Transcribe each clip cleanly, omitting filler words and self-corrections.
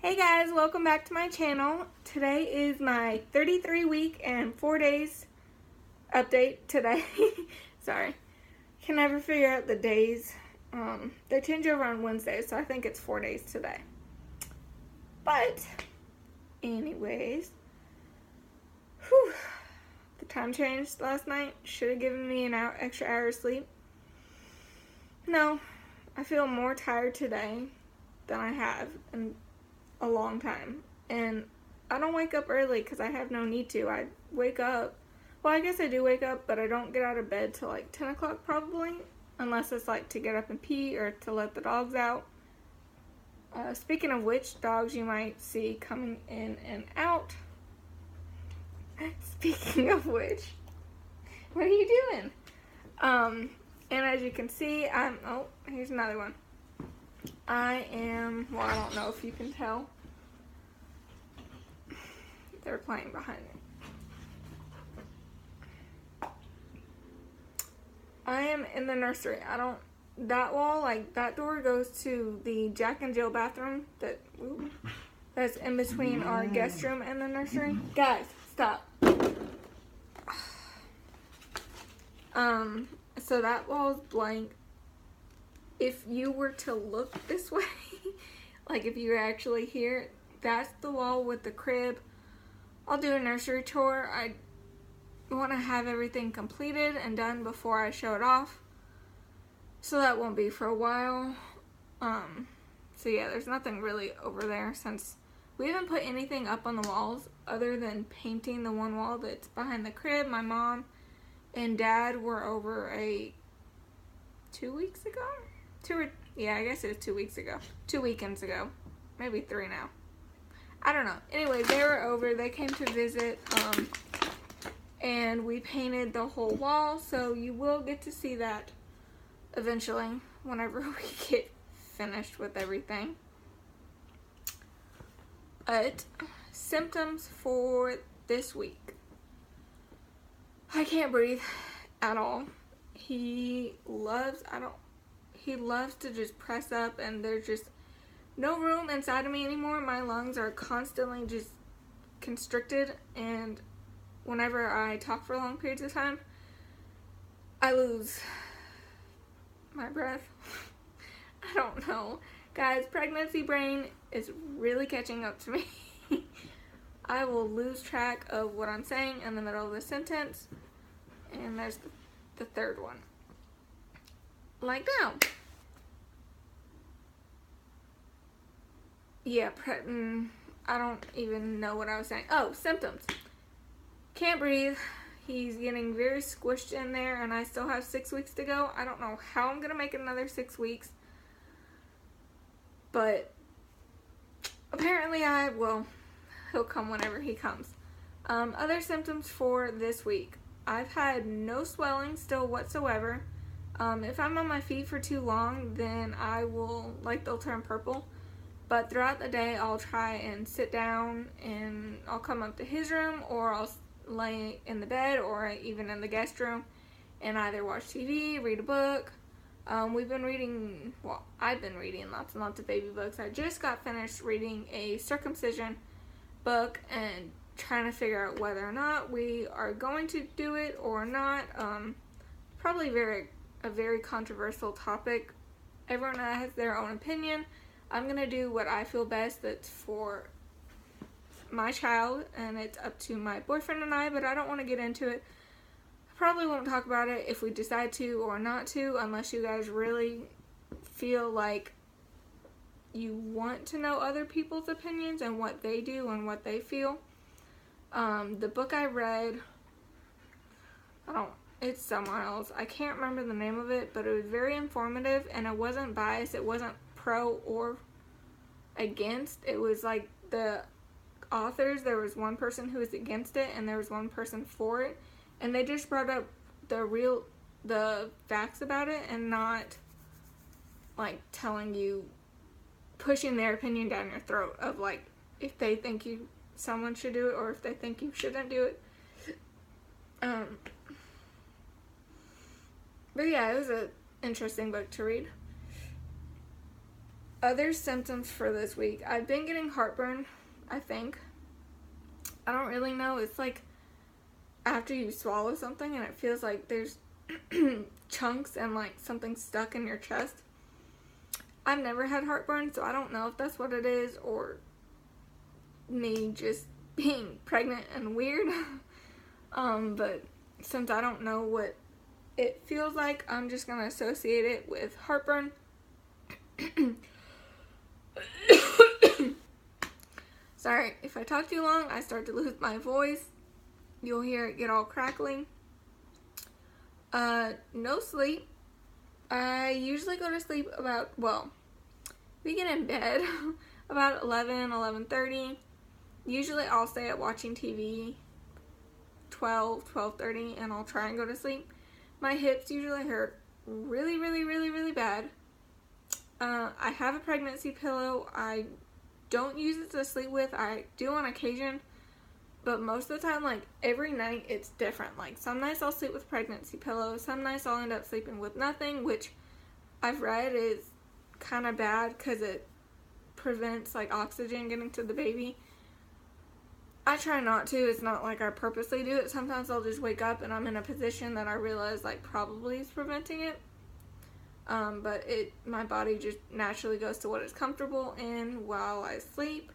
Hey guys, welcome back to my channel. Today is my 33 week and 4 days update today. Sorry. Can never figure out the days. They change over on Wednesdays, so I think it's 4 days today. But, anyways, the time changed last night. Should have given me an extra hour of sleep. No, I feel more tired today than I have in a long time, and I don't wake up early because I have no need to. I wake up, well, I guess I do wake up, but I don't get out of bed till like 10 o'clock probably, unless it's like to get up and pee or to let the dogs out. Speaking of which, dogs you might see coming in and out. Speaking of which, what are you doing? And as you can see, oh, here's another one. I don't know if you can tell. They're playing behind me. I am in the nursery. That wall, like that door goes to the Jack and Jill bathroom that's in between our guest room and the nursery. Guys, stop. So that wall's blank. If you were to look this way, like if you were actually here, that's the wall with the crib. I'll do a nursery tour. I want to have everything completed and done before I show it off. So that won't be for a while. So yeah, there's nothing really over there since we haven't put anything up on the walls other than painting the one wall that's behind the crib. My mom and dad were over 2 weeks ago? I guess it was 2 weeks ago. 2 weekends ago. Maybe 3 now. I don't know. Anyway, they were over. They came to visit. And we painted the whole wall. So you will get to see that eventually whenever we get finished with everything. But symptoms for this week. I can't breathe at all. He loves to just press up, and there's just no room inside of me anymore. My lungs are constantly just constricted, and whenever I talk for long periods of time, I lose my breath. I don't know. Guys, pregnancy brain is really catching up to me. I will lose track of what I'm saying in the middle of the sentence, and there's the third one. Like now. Yeah, I don't even know what I was saying. Oh, symptoms. Can't breathe. He's getting very squished in there, and I still have 6 weeks to go. I don't know how I'm going to make it another 6 weeks. But apparently he'll come whenever he comes. Other symptoms for this week. I've had no swelling still whatsoever. If I'm on my feet for too long, then they'll turn purple. But throughout the day, I'll try and sit down, and I'll come up to his room, or I'll lay in the bed, or even in the guest room, and either watch TV, read a book. I've been reading lots and lots of baby books. I just got finished reading a circumcision book and trying to figure out whether or not we are going to do it or not. Probably a very controversial topic. Everyone has their own opinion. I'm going to do what I feel best that's for my child, and it's up to my boyfriend and I, but I don't want to get into it. I probably won't talk about it if we decide to or not to, unless you guys really feel like you want to know other people's opinions and what they do and what they feel. The book I read, it's somewhere else. I can't remember the name of it, but it was very informative, and it wasn't biased. It wasn't pro or against. It was like the authors, there was one person who was against it, and there was one person for it, and they just brought up the facts about it, and not like pushing their opinion down your throat of like if they think someone should do it or if they think you shouldn't do it. But yeah, it was an interesting book to read. Other symptoms for this week. I've been getting heartburn, I think. I don't really know. It's like after you swallow something and it feels like there's chunks and like something stuck in your chest. I've never had heartburn, so I don't know if that's what it is or me just being pregnant and weird. But since I don't know what it feels like, I'm just going to associate it with heartburn. Sorry, if I talk too long, I start to lose my voice. You'll hear it get all crackly. No sleep. I usually go to sleep about, we get in bed about 11:30. Usually I'll stay up watching TV 12:30, and I'll try and go to sleep. My hips usually hurt really bad. I have a pregnancy pillow. I don't use it to sleep with. I do on occasion, but most of the time, like every night, it's different. Like some nights I'll sleep with pregnancy pillows. Some nights I'll end up sleeping with nothing, which I've read is kind of bad because it prevents like oxygen getting to the baby. I try not to. It's not like I purposely do it. Sometimes I'll just wake up and I'm in a position that I realize like probably is preventing it. But my body just naturally goes to what it's comfortable in while I sleep.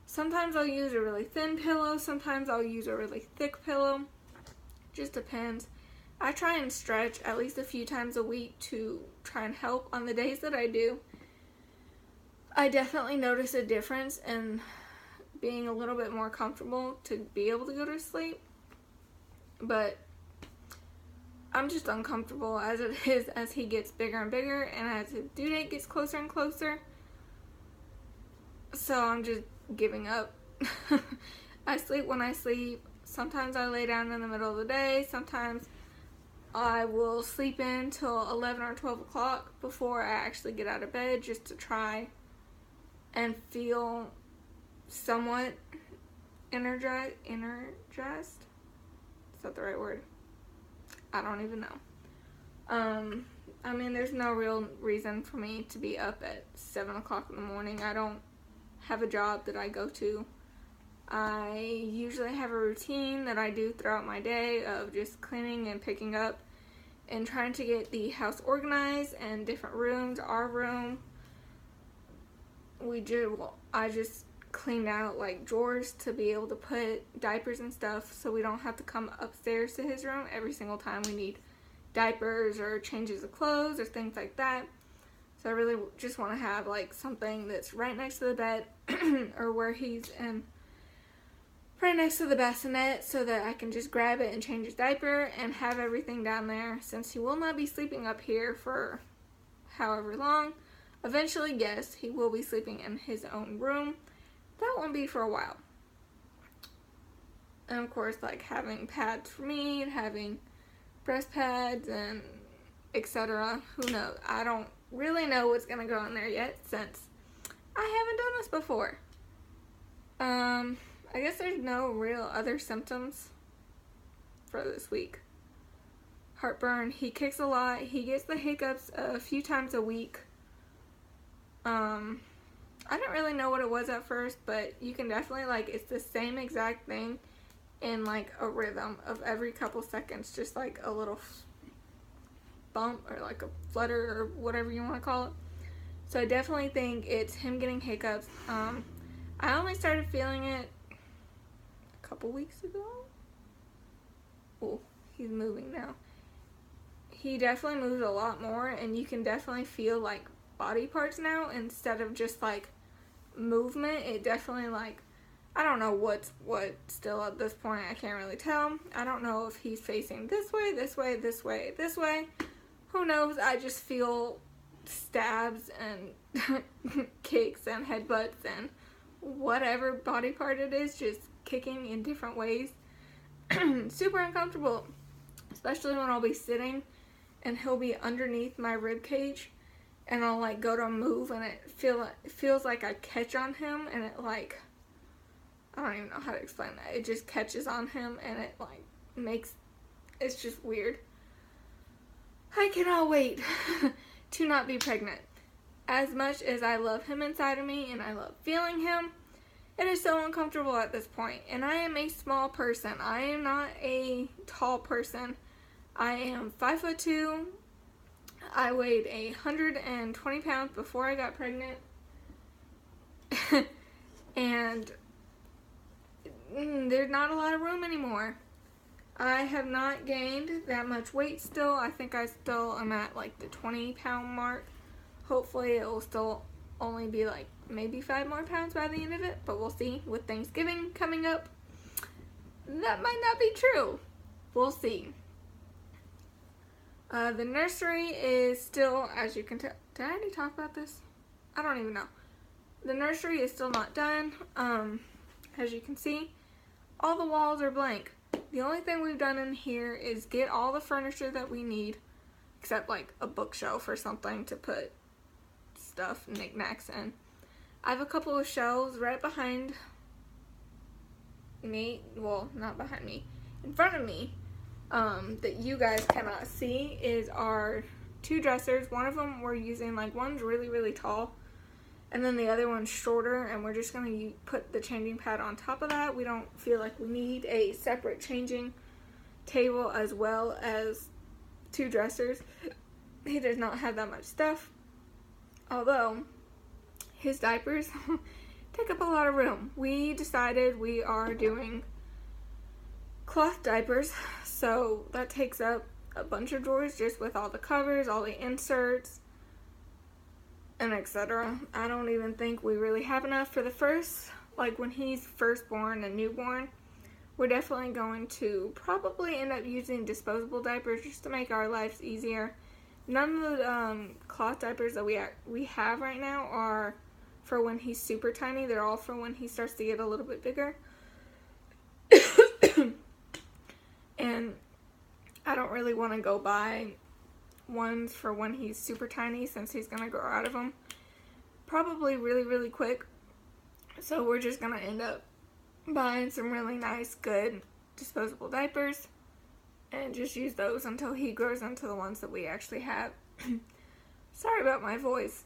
Sometimes I'll use a really thin pillow. Sometimes I'll use a really thick pillow. Just depends. I try and stretch at least a few times a week to try and help. On the days that I do, I definitely notice a difference in being a little bit more comfortable to be able to go to sleep. But I'm just uncomfortable as it is as he gets bigger and bigger and as his due date gets closer and closer. So I'm just giving up. I sleep when I sleep. Sometimes I lay down in the middle of the day. Sometimes I will sleep in till 11 or 12 o'clock before I actually get out of bed just to try and feel somewhat energized. Is that the right word? I don't even know. I mean, there's no real reason for me to be up at 7 o'clock in the morning. I don't have a job that I go to. I usually have a routine that I do throughout my day of just cleaning and picking up and trying to get the house organized and different rooms. Our room, I just cleaned out like drawers to be able to put diapers and stuff so we don't have to come upstairs to his room every single time we need diapers or changes of clothes or things like that. So I really just want to have like something that's right next to the bed or where he's in, right next to the bassinet, so that I can just grab it and change his diaper and have everything down there, since he will not be sleeping up here for however long. Eventually, yes, he will be sleeping in his own room. That won't be for a while. And of course, like having pads for me and having breast pads and etc. Who knows? I don't really know what's going to go in there yet, since I haven't done this before. I guess there's no real other symptoms for this week. Heartburn. He kicks a lot. He gets the hiccups a few times a week. I didn't really know what it was at first, but you can definitely, like, it's the same exact thing in, like, a rhythm of every couple seconds. Just, like, a little bump or, like, a flutter or whatever you want to call it. So I definitely think it's him getting hiccups. I only started feeling it a couple weeks ago. Oh, he's moving now. He definitely moves a lot more, and you can definitely feel, like, body parts now instead of just, like, movement. It definitely, like, I don't know what's what still at this point. I can't really tell. I don't know if he's facing this way, this way, this way, this way. Who knows? I just feel stabs and kicks and headbutts and whatever body part it is, just kicking in different ways. Super uncomfortable, especially when I'll be sitting and he'll be underneath my rib cage, and I'll like go to move and it feels like I catch on him, and it like, I don't even know how to explain that. It just catches on him and it like it's just weird. I cannot wait to not be pregnant. as much as I love him inside of me and I love feeling him, it is so uncomfortable at this point. And I am a small person. I am not a tall person. I am 5'2". I weighed 120 pounds before I got pregnant. And there's not a lot of room anymore. I have not gained that much weight still. I think I still am at like the 20-pound mark. Hopefully it will still only be like maybe 5 more pounds by the end of it, but we'll see. With Thanksgiving coming up, that might not be true. We'll see. The nursery is still, as you can tell, did I already talk about this? I don't even know. The nursery is still not done. As you can see, all the walls are blank. The only thing we've done in here is get all the furniture that we need, except like a bookshelf or something to put stuff, knickknacks in. I have a couple of shelves right behind me, well, not behind me, in front of me, that you guys cannot see is our 2 dressers. One of them we're using, like, one's really, really tall, and then the other one's shorter, and we're just going to put the changing pad on top of that. We don't feel like we need a separate changing table as well as 2 dressers. He does not have that much stuff, although his diapers take up a lot of room. We decided we are doing cloth diapers, so that takes up a bunch of drawers just with all the covers, all the inserts, and etc. I don't even think we really have enough for the first, like when he's first born and newborn. We're definitely going to probably end up using disposable diapers just to make our lives easier. None of the cloth diapers that we have right now are for when he's super tiny. They're all for when he starts to get a little bit bigger. And I don't really want to go buy ones for when he's super tiny, since he's going to grow out of them probably really, really quick. So we're just going to end up buying some really nice, good disposable diapers and just use those until he grows into the ones that we actually have. Sorry about my voice.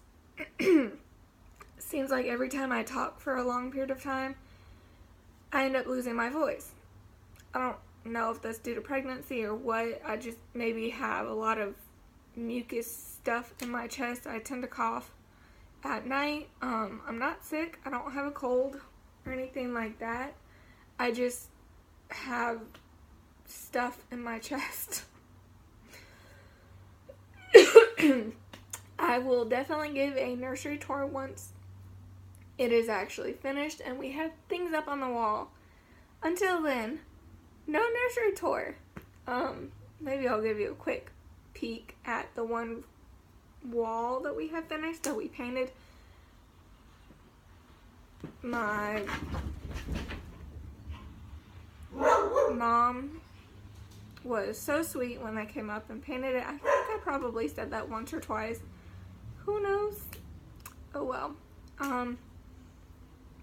Seems like every time I talk for a long period of time, I end up losing my voice. I don't know if that's due to pregnancy or what. I just maybe have a lot of mucus stuff in my chest. I tend to cough at night. I'm not sick. I don't have a cold or anything like that. I just have stuff in my chest. I will definitely give a nursery tour once it is actually finished and we have things up on the wall. Until then, no nursery tour. Maybe I'll give you a quick peek at the one wall that we have finished, that we painted. My mom was so sweet when I came up and painted it. I think I probably said that once or twice. Who knows? Oh well.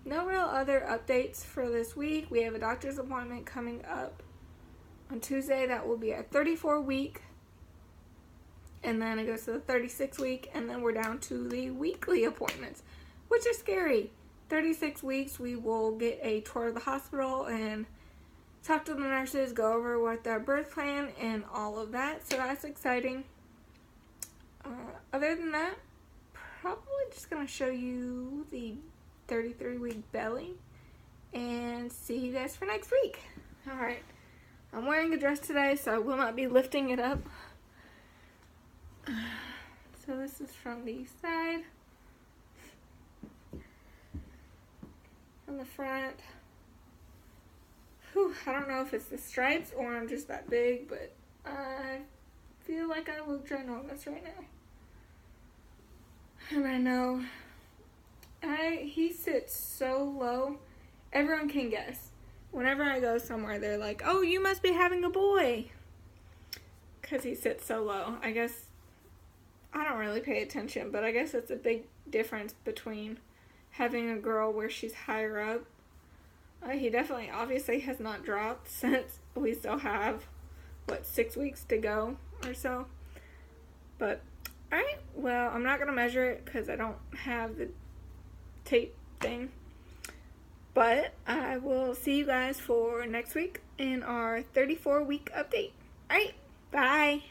No real other updates for this week. We have a doctor's appointment coming up on Tuesday. That will be our 34 week. And then it goes to the 36 week. And then we're down to the weekly appointments, which is scary. 36 weeks, we will get a tour of the hospital and talk to the nurses, go over what their birth plan and all of that. So that's exciting. Other than that, probably just going to show you the 33-week belly and see you guys for next week. Alright, I'm wearing a dress today, so I will not be lifting it up. So this is from the side. On the front. Whew, I don't know if it's the stripes or I'm just that big, but I feel like I look ginormous right now. And I know he sits so low, everyone can guess. Whenever I go somewhere, they're like, oh, you must be having a boy. Because he sits so low. I guess, I don't really pay attention, but I guess it's a big difference between having a girl where she's higher up. He definitely, obviously, has not dropped since we still have, 6 weeks to go or so. But Alright, well, I'm not going to measure it because I don't have the tape thing. But I will see you guys for next week in our 34-week update. Alright, bye.